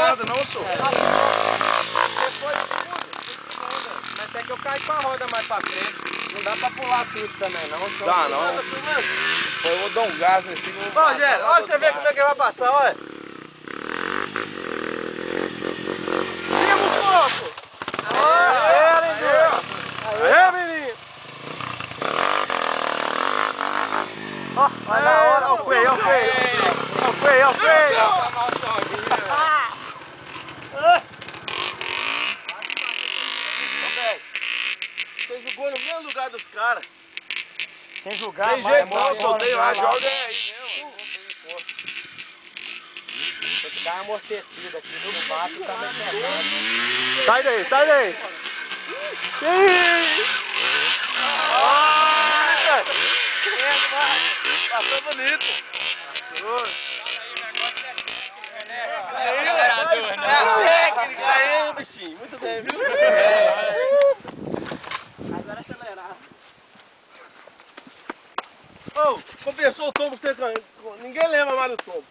nada não, senhor. Você foi mas até que eu caí com a roda mais pra frente. Não dá pra pular tudo também, não. Dá, não. Foi, eu vou dar um gás nesse aqui. Ó, Gero, olha você ver como é que vai passar, olha. Viva o foco! Aê, menino! Ó, vai na hora, ó o freio, ó o freio. Ó o freio, ó o freio. Você jogou no mesmo lugar dos caras. Sem julgar, Tem jeito não, soltei lá, joga aí mesmo. Tem que dar uma amortecida aqui no mato, tá meio pesado. Sai daí, sai daí. Passou bonito. Acelerador, né? É técnica aí, bichinho. Muito bem, viu? Agora acelerar. Ô, compensou o tombo que você... Ninguém lembra mais do tombo.